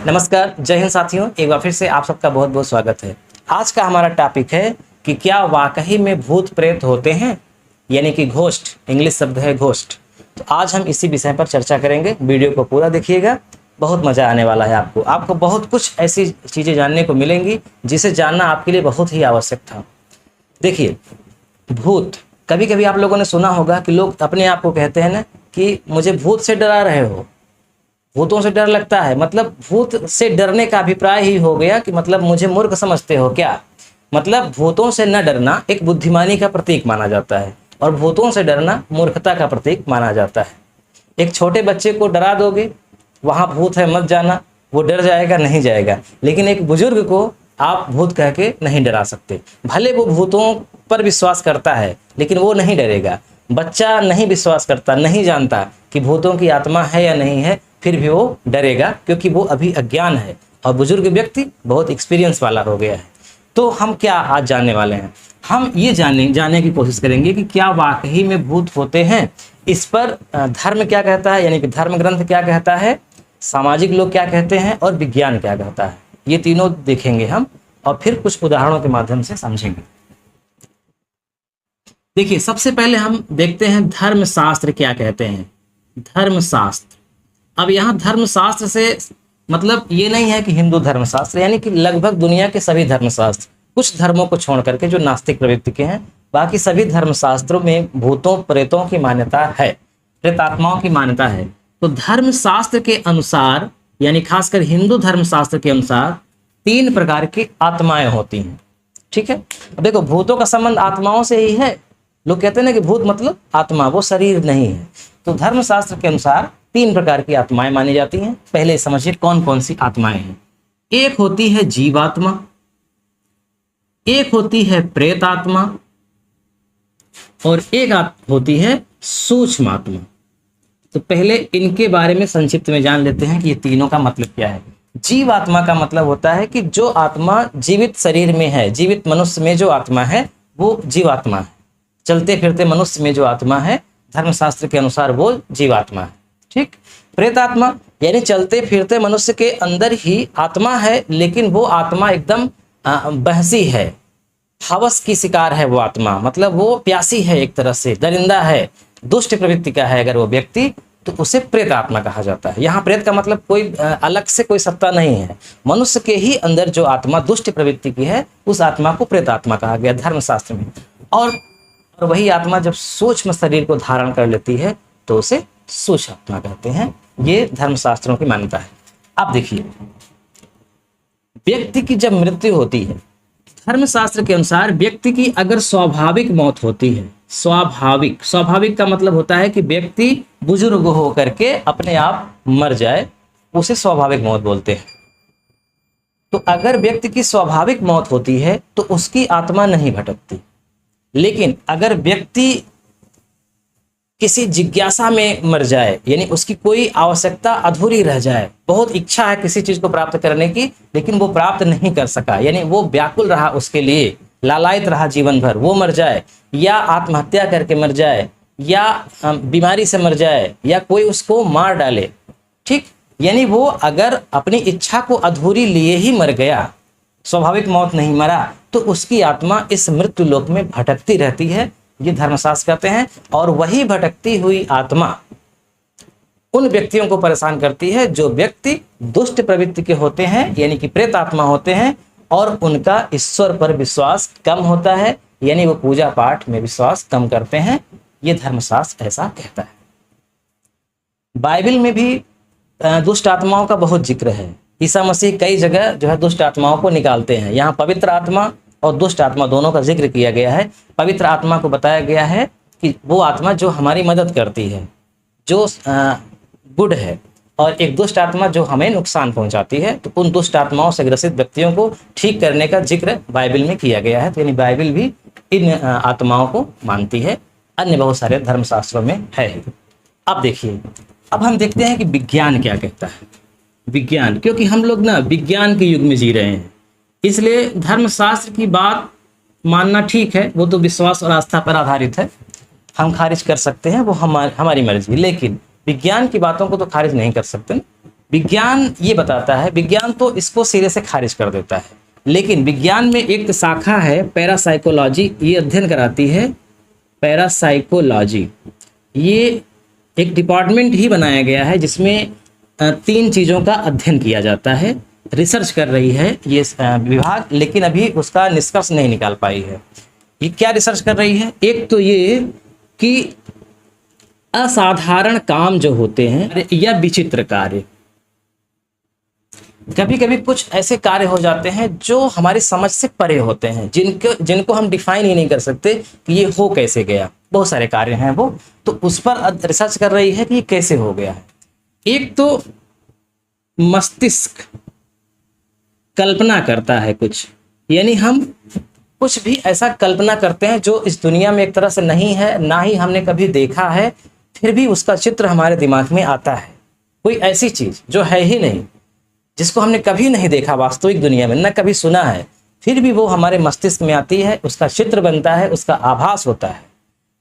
नमस्कार, जय हिंद साथियों। एक बार फिर से आप सबका बहुत बहुत स्वागत है। आज का हमारा टॉपिक है कि क्या वाकई में भूत प्रेत होते हैं, यानी कि घोस्ट। इंग्लिश शब्द है घोस्ट। तो आज हम इसी विषय पर चर्चा करेंगे। वीडियो को पूरा देखिएगा, बहुत मज़ा आने वाला है। आपको बहुत कुछ ऐसी चीज़ें जानने को मिलेंगी जिसे जानना आपके लिए बहुत ही आवश्यक था। देखिए, भूत, कभी कभी आप लोगों ने सुना होगा कि लोग अपने आप को कहते हैं ना कि मुझे भूत से डरा रहे हो, भूतों से डर लगता है। मतलब भूत से डरने का अभिप्राय ही हो गया कि मतलब मुझे मूर्ख समझते हो क्या। मतलब भूतों से न डरना एक बुद्धिमानी का प्रतीक माना जाता है और भूतों से डरना मूर्खता का प्रतीक माना जाता है। एक छोटे बच्चे को डरा दोगे, वहाँ भूत है मत जाना, वो डर जाएगा, नहीं जाएगा। लेकिन एक बुजुर्ग को आप भूत कह के नहीं डरा सकते। भले वो भूतों पर विश्वास करता है लेकिन वो नहीं डरेगा। बच्चा नहीं विश्वास करता, नहीं जानता कि भूतों की आत्मा है या नहीं है, फिर भी वो डरेगा क्योंकि वो अभी अज्ञान है। और बुजुर्ग व्यक्ति बहुत एक्सपीरियंस वाला हो गया है। तो हम क्या आज जानने वाले हैं, हम ये जानने की कोशिश करेंगे कि क्या वाकई में भूत होते हैं। इस पर धर्म क्या कहता है, यानी कि धर्म ग्रंथ क्या कहता है, सामाजिक लोग क्या कहते हैं और विज्ञान क्या कहता है। ये तीनों देखेंगे हम और फिर कुछ उदाहरणों के माध्यम से समझेंगे। देखिए, सबसे पहले हम देखते हैं धर्मशास्त्र क्या कहते हैं। धर्मशास्त्र, अब यहाँ धर्मशास्त्र से मतलब ये नहीं है कि हिंदू धर्मशास्त्र, यानी कि लगभग दुनिया के सभी धर्मशास्त्र, कुछ धर्मों को छोड़ करके जो नास्तिक प्रवृत्ति के हैं, बाकी सभी धर्मशास्त्रों में भूतों प्रेतों की मान्यता है, प्रेतात्माओं की मान्यता है। तो धर्मशास्त्र के अनुसार, यानी खासकर हिंदू धर्मशास्त्र के अनुसार 3 प्रकार की आत्माएं होती हैं। ठीक है, अब देखो, भूतों का संबंध आत्माओं से ही है। लोग कहते हैं ना कि भूत मतलब आत्मा, वो शरीर नहीं है। तो धर्मशास्त्र के अनुसार 3 प्रकार की आत्माएं मानी जाती हैं। पहले समझिए कौन कौन सी आत्माएं हैं। एक होती है जीवात्मा, एक होती है प्रेत आत्मा और एक होती है सूक्ष्म आत्मा। तो पहले इनके बारे में संक्षिप्त में जान लेते हैं कि ये तीनों का मतलब क्या है। जीवात्मा का मतलब होता है कि जो आत्मा जीवित शरीर में है, जीवित मनुष्य में जो आत्मा है वो जीवात्मा है। चलते फिरते मनुष्य में जो आत्मा है, धर्मशास्त्र के अनुसार वो जीवात्मा है। ठीक। प्रेतात्मा यानी चलते फिरते मनुष्य के अंदर ही आत्मा है, लेकिन वो आत्मा एकदम बहसी है, हवस की शिकार है वो आत्मा। मतलब वो प्यासी है, एक तरह से दरिंदा है, दुष्ट प्रवृत्ति का है अगर वो व्यक्ति, तो उसे प्रेत आत्मा कहा जाता है। यहाँ प्रेत का मतलब कोई अलग से कोई सत्ता नहीं है, मनुष्य के ही अंदर जो आत्मा दुष्ट प्रवृत्ति की है उस आत्मा को प्रेत आत्मा कहा गया धर्मशास्त्र में। और वही आत्मा जब सूक्ष्म शरीर को धारण कर लेती है तो उसे सूक्ष्म आत्मा कहते हैं। ये धर्मशास्त्रों की मान्यता है। अब देखिए, व्यक्ति की जब मृत्यु होती है, धर्मशास्त्र के अनुसार व्यक्ति की अगर स्वाभाविक मौत होती है, स्वाभाविक का मतलब होता है कि व्यक्ति बुजुर्ग हो करके अपने आप मर जाए, उसे स्वाभाविक मौत बोलते हैं। तो अगर व्यक्ति की स्वाभाविक मौत होती है तो उसकी आत्मा नहीं भटकती। लेकिन अगर व्यक्ति किसी जिज्ञासा में मर जाए, यानी उसकी कोई आवश्यकता अधूरी रह जाए, बहुत इच्छा है किसी चीज को प्राप्त करने की लेकिन वो प्राप्त नहीं कर सका, यानी वो व्याकुल रहा, उसके लिए लालायित रहा जीवन भर, वो मर जाए या आत्महत्या करके मर जाए या बीमारी से मर जाए या कोई उसको मार डाले। ठीक, यानी वो अगर अपनी इच्छा को अधूरी लिए ही मर गया, स्वाभाविक मौत नहीं मरा, तो उसकी आत्मा इस मृत्यु लोक में भटकती रहती है, ये धर्मशास्त्र कहते हैं। और वही भटकती हुई आत्मा उन व्यक्तियों को परेशान करती है जो व्यक्ति दुष्ट प्रवृत्ति के होते हैं, यानी कि प्रेत आत्मा होते हैं, और उनका ईश्वर पर विश्वास कम होता है, यानी वो पूजा पाठ में विश्वास कम करते हैं। ये धर्मशास्त्र ऐसा कहता है। बाइबल में भी दुष्ट आत्माओं का बहुत जिक्र है। ईसा मसीह कई जगह जो है दुष्ट आत्माओं को निकालते हैं। यहाँ पवित्र आत्मा और दुष्ट आत्मा दोनों का जिक्र किया गया है। पवित्र आत्मा को बताया गया है कि वो आत्मा जो हमारी मदद करती है, जो गुड है, और एक दुष्ट आत्मा जो हमें नुकसान पहुंचाती है। तो उन दुष्ट आत्माओं से ग्रसित व्यक्तियों को ठीक करने का जिक्र बाइबल में किया गया है। तो यानी बाइबल भी इन आत्माओं को मानती है, अन्य बहुत सारे धर्मशास्त्रों में है। अब देखिए, अब हम देखते हैं कि विज्ञान क्या कहता है। विज्ञान, क्योंकि हम लोग ना विज्ञान के युग में जी रहे हैं, इसलिए धर्मशास्त्र की बात मानना ठीक है, वो तो विश्वास और आस्था पर आधारित है, हम खारिज कर सकते हैं, वो हमारी मर्जी। लेकिन विज्ञान की बातों को तो खारिज नहीं कर सकते। विज्ञान ये बताता है, विज्ञान तो इसको सिरे से खारिज कर देता है, लेकिन विज्ञान में एक शाखा है पैरासाइकोलॉजी, ये अध्ययन कराती है पैरासाइकोलॉजी। ये एक डिपार्टमेंट ही बनाया गया है जिसमें 3 चीज़ों का अध्ययन किया जाता है। रिसर्च कर रही है ये विभाग, लेकिन अभी उसका निष्कर्ष नहीं निकाल पाई है। ये क्या रिसर्च कर रही है? एक तो ये कि असाधारण काम जो होते हैं या विचित्र कार्य, कभी कभी कुछ ऐसे कार्य हो जाते हैं जो हमारी समझ से परे होते हैं, जिनको हम डिफाइन ही नहीं कर सकते कि ये हो कैसे गया। बहुत सारे कार्य हैं वो, तो उस पर रिसर्च कर रही है कि ये कैसे हो गया है। एक तो मस्तिष्क कल्पना करता है कुछ, यानी हम कुछ भी ऐसा कल्पना करते हैं जो इस दुनिया में एक तरह से नहीं है, ना ही हमने कभी देखा है, फिर भी उसका चित्र हमारे दिमाग में आता है। कोई ऐसी चीज जो है ही नहीं, जिसको हमने कभी नहीं देखा वास्तविक दुनिया में, ना कभी सुना है, फिर भी वो हमारे मस्तिष्क में आती है, उसका चित्र बनता है, उसका आभास होता है।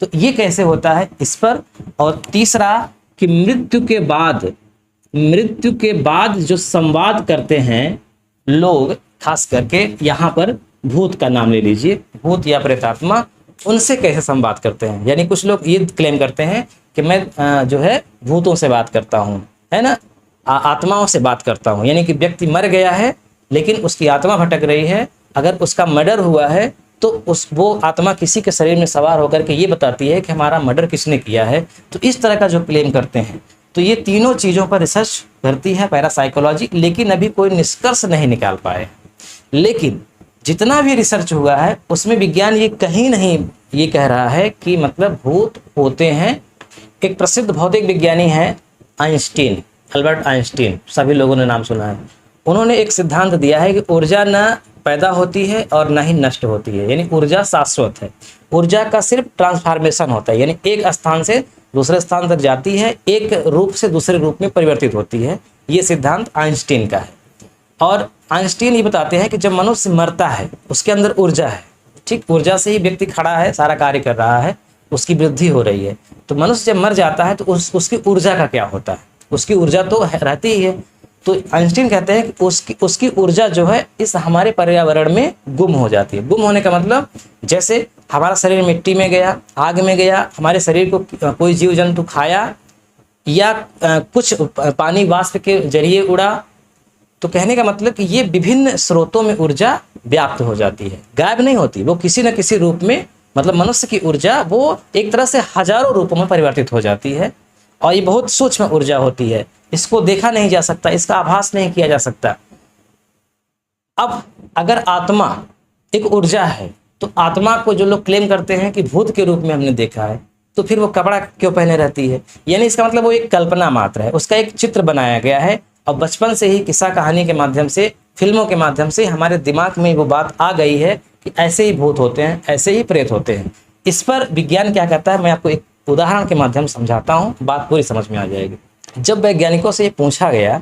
तो ये कैसे होता है इस पर। और तीसरा कि मृत्यु के बाद जो संवाद करते हैं लोग, खास करके यहाँ पर भूत का नाम ले लीजिए, भूत या प्रेतात्मा, उनसे कैसे संवाद करते हैं। यानी कुछ लोग ये क्लेम करते हैं कि मैं जो है भूतों से बात करता हूँ, है ना, आत्माओं से बात करता हूँ। यानी कि व्यक्ति मर गया है लेकिन उसकी आत्मा भटक रही है, अगर उसका मर्डर हुआ है तो वो आत्मा किसी के शरीर में सवार होकर के ये बताती है कि हमारा मर्डर किसने किया है। तो इस तरह का जो क्लेम करते हैं, तो ये तीनों चीज़ों पर रिसर्च करती है पैरासाइकोलॉजी, लेकिन अभी कोई निष्कर्ष नहीं निकाल पाए। लेकिन जितना भी रिसर्च हुआ है उसमें विज्ञान ये कहीं नहीं ये कह रहा है कि मतलब भूत होते हैं। एक प्रसिद्ध भौतिक विज्ञानी हैं आइंस्टीन, अल्बर्ट आइंस्टीन, सभी लोगों ने नाम सुना है। उन्होंने एक सिद्धांत दिया है कि ऊर्जा न पैदा होती है और न ही नष्ट होती है, यानी ऊर्जा शाश्वत है। ऊर्जा का सिर्फ ट्रांसफॉर्मेशन होता है, यानी एक स्थान से दूसरे स्थान तक जाती है, एक रूप से दूसरे रूप में परिवर्तित होती है। ये सिद्धांत आइंस्टीन का है। और आइंस्टीन ये बताते हैं कि जब मनुष्य मरता है उसके अंदर ऊर्जा है, ठीक, ऊर्जा से ही व्यक्ति खड़ा है, सारा कार्य कर रहा है, उसकी वृद्धि हो रही है। तो मनुष्य जब मर जाता है तो उसकी ऊर्जा का क्या होता है? उसकी ऊर्जा तो रहती ही है। तो आइंस्टीन कहते हैं कि उसकी ऊर्जा जो है इस हमारे पर्यावरण में गुम हो जाती है। गुम होने का मतलब जैसे हमारा शरीर मिट्टी में गया, आग में गया, हमारे शरीर को कोई जीव जंतु खाया या कुछ पानी वाष्प के जरिए उड़ा, तो कहने का मतलब कि ये विभिन्न स्रोतों में ऊर्जा व्याप्त हो जाती है, गायब नहीं होती। वो किसी न किसी रूप में, मतलब मनुष्य की ऊर्जा वो एक तरह से हजारों रूपों में परिवर्तित हो जाती है। और ये बहुत सूक्ष्म ऊर्जा होती है, इसको देखा नहीं जा सकता, इसका आभास नहीं किया जा सकता। अब अगर आत्मा एक ऊर्जा है, तो आत्मा को जो लोग क्लेम करते हैं कि भूत के रूप में हमने देखा है, तो फिर वो कपड़ा क्यों पहने रहती है? यानी इसका मतलब वो एक कल्पना मात्र है, उसका एक चित्र बनाया गया है। और बचपन से ही किस्सा कहानी के माध्यम से, फिल्मों के माध्यम से हमारे दिमाग में वो बात आ गई है कि ऐसे ही भूत होते हैं, ऐसे ही प्रेत होते हैं। इस पर विज्ञान क्या कहता है, मैं आपको एक उदाहरण के माध्यम से समझाता हूँ, बात पूरी समझ में आ जाएगी। जब वैज्ञानिकों से ये पूछा गया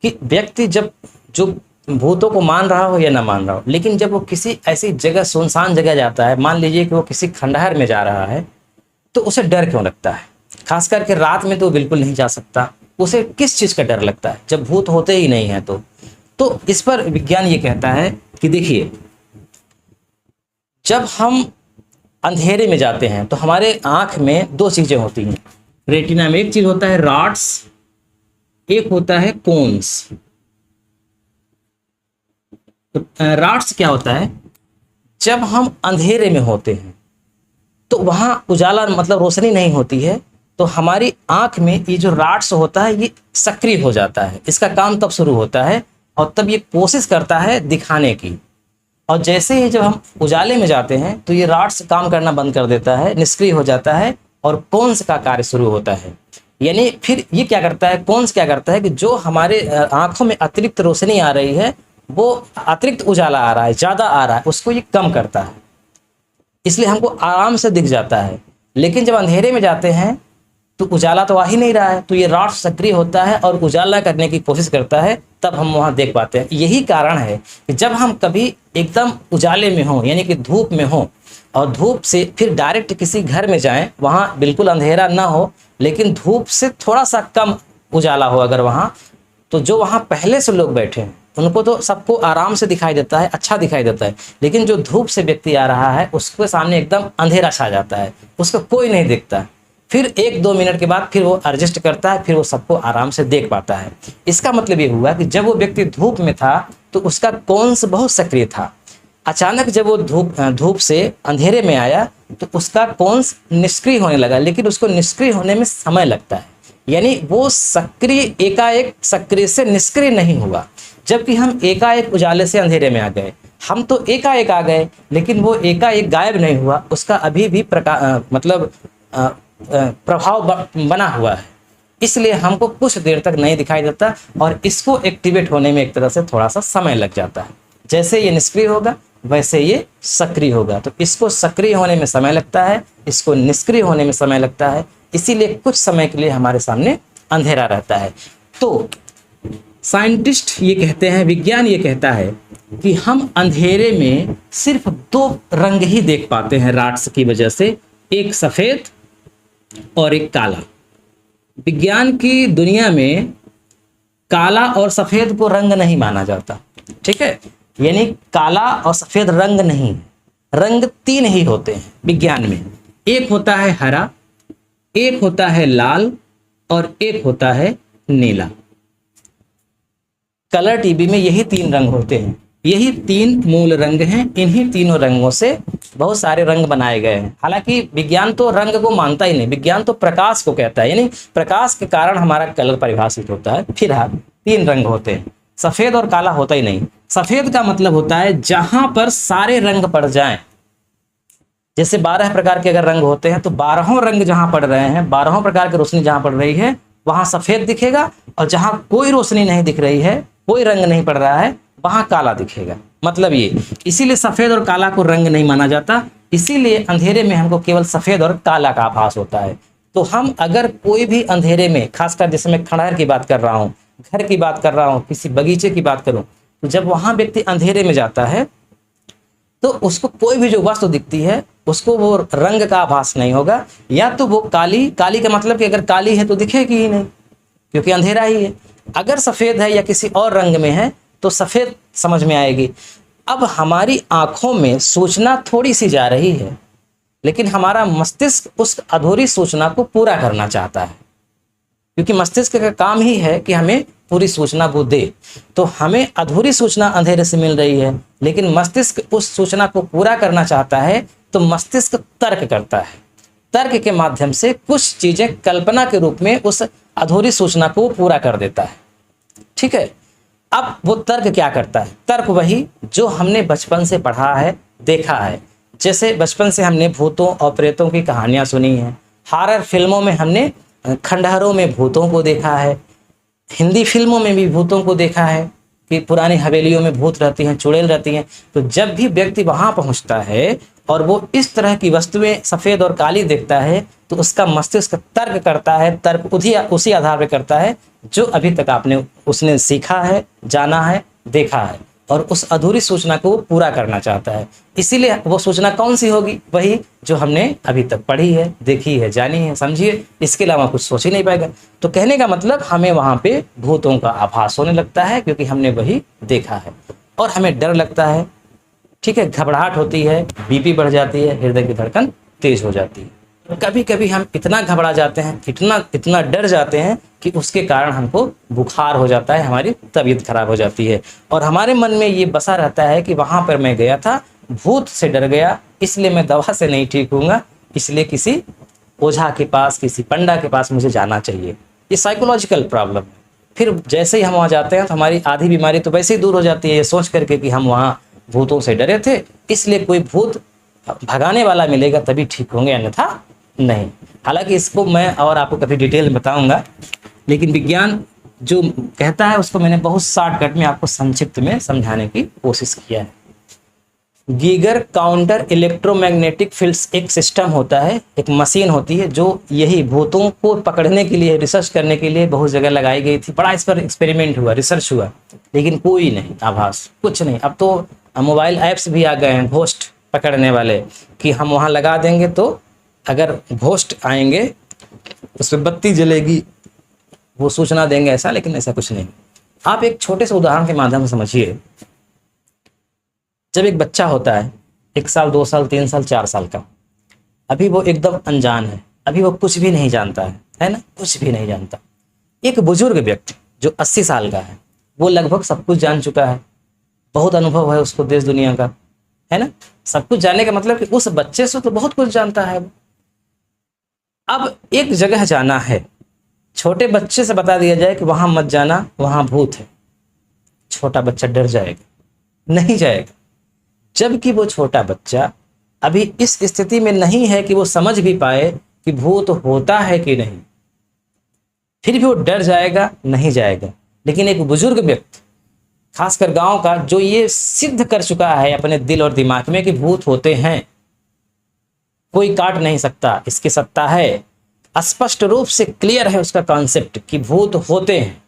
कि व्यक्ति जब जो भूतों को मान रहा हो या ना मान रहा हो, लेकिन जब वो किसी ऐसी जगह, सुनसान जगह जाता है, मान लीजिए कि वो किसी खंडहर में जा रहा है, तो उसे डर क्यों लगता है? खास करके रात में तो बिल्कुल नहीं जा सकता। उसे किस चीज़ का डर लगता है जब भूत होते ही नहीं है? तो इस पर विज्ञान ये कहता है कि देखिए, जब हम अंधेरे में जाते हैं तो हमारे आँख में 2 चीज़ें होती हैं रेटिना में। एक चीज़ होता है रॉड्स, एक होता है कोन्स। रॉड्स क्या होता है? जब हम अंधेरे में होते हैं तो वहाँ उजाला, मतलब रोशनी नहीं होती है, तो हमारी आँख में ये जो रॉड्स होता है ये सक्रिय हो जाता है। इसका काम तब शुरू होता है और तब ये कोशिश करता है दिखाने की। और जैसे ही जब हम उजाले में जाते हैं तो ये रॉड्स काम करना बंद कर देता है, निष्क्रिय हो जाता है, और कोन्स का कार्य शुरू होता है। यानी फिर ये क्या करता है, कोन्स क्या करता है कि जो हमारे आँखों में अतिरिक्त रोशनी आ रही है, वो अतिरिक्त उजाला आ रहा है, ज़्यादा आ रहा है, उसको ये कम करता है, इसलिए हमको आराम से दिख जाता है। लेकिन जब अंधेरे में जाते हैं तो उजाला तो आ ही नहीं रहा है, तो ये रॉड सक्रिय होता है और उजाला करने की कोशिश करता है, तब हम वहाँ देख पाते हैं। यही कारण है कि जब हम कभी एकदम उजाले में हों, यानी कि धूप में हों, और धूप से फिर डायरेक्ट किसी घर में जाएं, वहाँ बिल्कुल अंधेरा ना हो लेकिन धूप से थोड़ा सा कम उजाला हो अगर वहाँ, तो जो वहाँ पहले से लोग बैठे हैं उनको तो सबको आराम से दिखाई देता है, अच्छा दिखाई देता है, लेकिन जो धूप से व्यक्ति आ रहा है उसके सामने एकदम अंधेरा छा जाता है, उसको कोई नहीं दिखता। फिर 1-2 मिनट के बाद फिर वो एडजस्ट करता है, फिर वो सबको आराम से देख पाता है। इसका मतलब ये हुआ कि जब वो व्यक्ति धूप में था तो उसका कॉन्स बहुत सक्रिय था। अचानक जब वो धूप से अंधेरे में आया तो उसका कॉन्स निष्क्रिय होने लगा, लेकिन उसको निष्क्रिय होने में समय लगता है। यानी वो सक्रिय एकाएक सक्रिय से निष्क्रिय नहीं हुआ, जबकि हम एकाएक उजाले से अंधेरे में आ गए। हम तो एकाएक आ गए, लेकिन वो एकाएक गायब नहीं हुआ, उसका अभी भी प्रभाव बना हुआ है। इसलिए हमको कुछ देर तक नहीं दिखाई देता और इसको एक्टिवेट होने में एक तरह से थोड़ा सा समय लग जाता है। जैसे ये निष्क्रिय होगा वैसे ये सक्रिय होगा, तो इसको सक्रिय होने में समय लगता है, इसको निष्क्रिय होने में समय लगता है, इसीलिए कुछ समय के लिए हमारे सामने अंधेरा रहता है। तो साइंटिस्ट ये कहते हैं, विज्ञान ये कहता है कि हम अंधेरे में सिर्फ 2 रंग ही देख पाते हैं राट्स की वजह से, एक सफ़ेद और एक काला। विज्ञान की दुनिया में काला और सफ़ेद को रंग नहीं माना जाता, ठीक है, यानी काला और सफ़ेद रंग नहीं, रंग 3 ही होते हैं विज्ञान में। एक होता है हरा, एक होता है लाल और एक होता है नीला। कलर टीवी में यही 3 रंग होते हैं, यही 3 मूल रंग हैं। इन्हीं तीनों रंगों से बहुत सारे रंग बनाए गए हैं। हालांकि विज्ञान तो रंग को मानता ही नहीं, विज्ञान तो प्रकाश को कहता है, यानी प्रकाश के कारण हमारा कलर परिभाषित होता है। फिर 3 रंग होते हैं, सफ़ेद और काला होता ही नहीं। सफ़ेद का मतलब होता है जहां पर सारे रंग पड़ जाएं। जैसे 12 प्रकार के अगर रंग होते हैं तो 12 रंग जहां पड़ रहे हैं, 12 प्रकार की रोशनी जहां पड़ रही है वहां सफ़ेद दिखेगा, और जहां कोई रोशनी नहीं दिख रही है, कोई रंग नहीं पड़ रहा है, वहां काला दिखेगा। मतलब ये, इसीलिए सफ़ेद और काला को रंग नहीं माना जाता, इसीलिए अंधेरे में हमको केवल सफ़ेद और काला का आभास होता है। तो हम अगर कोई भी अंधेरे में, खासकर जैसे मैं खंडहर की बात कर रहा हूँ, घर की बात कर रहा हूँ, किसी बगीचे की बात करूँ, तो जब वहाँ व्यक्ति अंधेरे में जाता है तो उसको कोई भी जो वस्तु दिखती है उसको वो रंग का आभास नहीं होगा, या तो वो काली का मतलब कि अगर काली है तो दिखेगी ही नहीं क्योंकि अंधेरा ही है। अगर सफ़ेद है या किसी और रंग में है तो सफ़ेद समझ में आएगी। अब हमारी आँखों में सूचना थोड़ी सी जा रही है, लेकिन हमारा मस्तिष्क उस अधूरी सूचना को पूरा करना चाहता है, क्योंकि मस्तिष्क का काम ही है कि हमें पूरी सूचना वो दे। तो हमें अधूरी सूचना अंधेरे से मिल रही है, लेकिन मस्तिष्क उस सूचना को पूरा करना चाहता है, तो मस्तिष्क तर्क करता है। तर्क के माध्यम से कुछ चीज़ें कल्पना के रूप में उस अधूरी सूचना को पूरा कर देता है, ठीक है। अब वो तर्क क्या करता है? तर्क वही जो हमने बचपन से पढ़ा है, देखा है। जैसे बचपन से हमने भूतों और प्रेतों की कहानियाँ सुनी हैं, हॉरर फिल्मों में हमने खंडहरों में भूतों को देखा है, हिंदी फिल्मों में भी भूतों को देखा है कि पुरानी हवेलियों में भूत रहती हैं, चुड़ैल रहती हैं। तो जब भी व्यक्ति वहाँ पहुँचता है और वो इस तरह की वस्तुएं सफ़ेद और काली देखता है तो उसका मस्तिष्क तर्क करता है। तर्क उसी आधार पर करता है जो अभी तक उसने सीखा है, जाना है, देखा है, और उस अधूरी सूचना को वो पूरा करना चाहता है। इसीलिए वो सूचना कौन सी होगी? वही जो हमने अभी तक पढ़ी है, देखी है, जानी है, समझिए। इसके अलावा कुछ सोच ही नहीं पाएगा। तो कहने का मतलब हमें वहाँ पे भूतों का आभास होने लगता है क्योंकि हमने वही देखा है, और हमें डर लगता है, ठीक है, घबराहट होती है, बीपी बढ़ जाती है, हृदय की धड़कन तेज हो जाती है। कभी कभी हम इतना घबरा जाते हैं, इतना डर जाते हैं कि उसके कारण हमको बुखार हो जाता है, हमारी तबीयत खराब हो जाती है, और हमारे मन में ये बसा रहता है कि वहाँ पर मैं गया था, भूत से डर गया, इसलिए मैं दवा से नहीं ठीक होऊंगा, इसलिए किसी ओझा के पास, किसी पंडा के पास मुझे जाना चाहिए। ये साइकोलॉजिकल प्रॉब्लम है। फिर जैसे ही हम वहाँ जाते हैं तो हमारी आधी बीमारी तो वैसे ही दूर हो जाती है, ये सोच करके कि हम वहाँ भूतों से डरे थे, इसलिए कोई भूत भगाने वाला मिलेगा तभी ठीक होंगे, अन्यथा नहीं। हालांकि इसको मैं और आपको कभी डिटेल में बताऊंगा, लेकिन विज्ञान जो कहता है उसको मैंने बहुत शॉर्टकट में आपको संक्षिप्त में समझाने की कोशिश किया है। गीगर काउंटर इलेक्ट्रोमैग्नेटिक फील्ड्स एक सिस्टम होता है, एक मशीन होती है जो यही भूतों को पकड़ने के लिए, रिसर्च करने के लिए बहुत जगह लगाई गई थी। बड़ा इस पर एक्सपेरिमेंट हुआ, रिसर्च हुआ, लेकिन कोई नहीं आभास, कुछ नहीं। अब तो मोबाइल ऐप्स भी आ गए हैं घोस्ट पकड़ने वाले, कि हम वहाँ लगा देंगे तो अगर घोस्ट आएंगे उस पर बत्ती जलेगी, वो सूचना देंगे ऐसा, लेकिन ऐसा कुछ नहीं। आप एक छोटे से उदाहरण के माध्यम से समझिए। जब एक बच्चा होता है 1 साल 2 साल 3 साल 4 साल का, अभी वो एकदम अनजान है, अभी वो कुछ भी नहीं जानता है ना, कुछ भी नहीं जानता। एक बुजुर्ग व्यक्ति जो 80 साल का है, वो लगभग सब कुछ जान चुका है, बहुत अनुभव है उसको देश दुनिया का, है ना। सब कुछ जानने का मतलब कि उस बच्चे से तो बहुत कुछ जानता है। अब एक जगह जाना है, छोटे बच्चे से बता दिया जाए कि वहां मत जाना, वहां भूत है, छोटा बच्चा डर जाएगा, नहीं जाएगा। जबकि वो छोटा बच्चा अभी इस स्थिति में नहीं है कि वो समझ भी पाए कि भूत होता है कि नहीं, फिर भी वो डर जाएगा, नहीं जाएगा। लेकिन एक बुजुर्ग व्यक्ति, खासकर गांव का, जो ये सिद्ध कर चुका है अपने दिल और दिमाग में कि भूत होते हैं, कोई काट नहीं सकता, इसकी सत्ता है, स्पष्ट रूप से क्लियर है उसका कॉन्सेप्ट कि भूत होते हैं,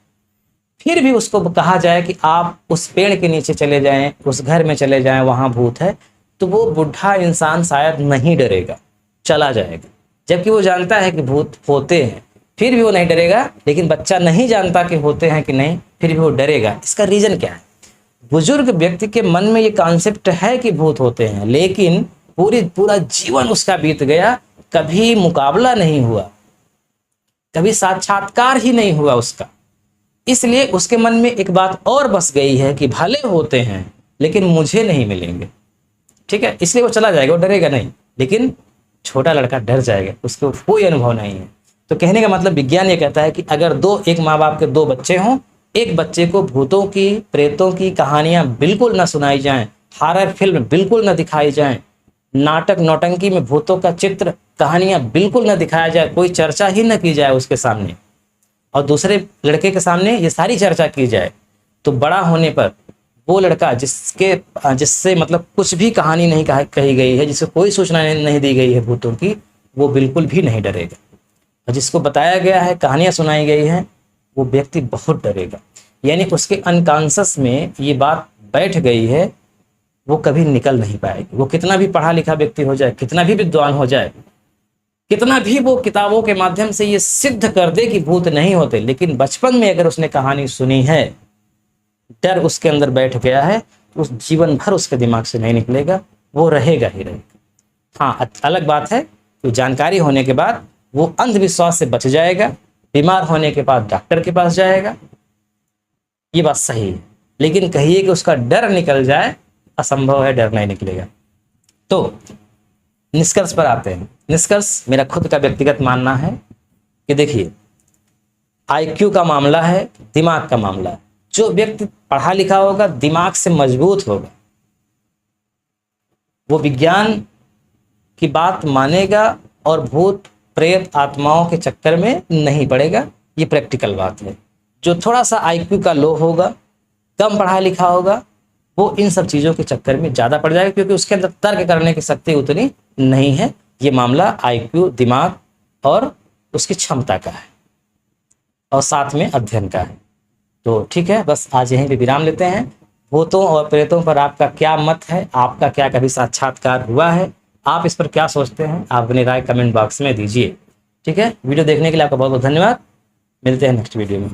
फिर भी उसको कहा जाए कि आप उस पेड़ के नीचे चले जाएं, उस घर में चले जाएं, वहां भूत है, तो वो बुढ़ा इंसान शायद नहीं डरेगा, चला जाएगा। जबकि वो जानता है कि भूत होते हैं, फिर भी वो नहीं डरेगा। लेकिन बच्चा नहीं जानता कि होते हैं कि नहीं, फिर भी वो डरेगा। इसका रीजन क्या है? बुजुर्ग व्यक्ति के मन में ये कॉन्सेप्ट है कि भूत होते हैं, लेकिन पूरा जीवन उसका बीत गया, कभी मुकाबला नहीं हुआ, कभी साक्षात्कार ही नहीं हुआ उसका। इसलिए उसके मन में एक बात और बस गई है कि भले होते हैं लेकिन मुझे नहीं मिलेंगे, ठीक है। इसलिए वो चला जाएगा, वो डरेगा नहीं। लेकिन छोटा लड़का डर जाएगा, उसको कोई अनुभव नहीं है। तो कहने का मतलब विज्ञान ये कहता है कि अगर एक माँ बाप के 2 बच्चे हों, एक बच्चे को भूतों की, प्रेतों की कहानियां बिल्कुल ना सुनाई जाएं, हॉरर फिल्म बिल्कुल ना दिखाई जाएं, नाटक नौटंकी में भूतों का चित्र, कहानियां बिल्कुल ना दिखाया जाए, कोई चर्चा ही ना की जाए उसके सामने, और दूसरे लड़के के सामने ये सारी चर्चा की जाए, तो बड़ा होने पर वो लड़का जिससे मतलब कुछ भी कहानी नहीं कही गई है, जिससे कोई सूचना नहीं दी गई है भूतों की, वो बिल्कुल भी नहीं डरेगा। और जिसको बताया गया है, कहानियां सुनाई गई हैं, वो व्यक्ति बहुत डरेगा। यानी उसके अनकॉन्शियस में ये बात बैठ गई है, वो कभी निकल नहीं पाएगी। वो कितना भी पढ़ा लिखा व्यक्ति हो जाए, कितना भी विद्वान हो जाए, कितना भी वो किताबों के माध्यम से ये सिद्ध कर दे कि भूत नहीं होते, लेकिन बचपन में अगर उसने कहानी सुनी है, डर उसके अंदर बैठ गया है, तो उस जीवन भर उसके दिमाग से नहीं निकलेगा, वो रहेगा ही रहेगा। हाँ, अलग बात है कि जानकारी होने के बाद वो अंधविश्वास से बच जाएगा, बीमार होने के बाद डॉक्टर के पास जाएगा, ये बात सही है। लेकिन कहिए कि उसका डर निकल जाए, असंभव है, डर नहीं निकलेगा। तो निष्कर्ष पर आते हैं। निष्कर्ष मेरा खुद का व्यक्तिगत मानना है कि देखिए, आईक्यू का मामला है, दिमाग का मामला है। जो व्यक्ति पढ़ा लिखा होगा, दिमाग से मजबूत होगा, वो विज्ञान की बात मानेगा और भूत प्रेत आत्माओं के चक्कर में नहीं पड़ेगा। ये प्रैक्टिकल बात है। जो थोड़ा सा आईक्यू का लो होगा, कम पढ़ा लिखा होगा, वो इन सब चीज़ों के चक्कर में ज़्यादा पड़ जाएगा, क्योंकि उसके अंदर तर्क करने की शक्ति उतनी नहीं है। ये मामला आईक्यू, दिमाग और उसकी क्षमता का है, और साथ में अध्ययन का है। तो ठीक है, बस आज यहीं पे विराम लेते हैं। भूतों और प्रेतों पर आपका क्या मत है? आपका क्या कभी साक्षात्कार हुआ है? आप इस पर क्या सोचते हैं? आप अपनी राय कमेंट बॉक्स में दीजिए। ठीक है, वीडियो देखने के लिए आपका बहुत बहुत धन्यवाद। मिलते हैं नेक्स्ट वीडियो में।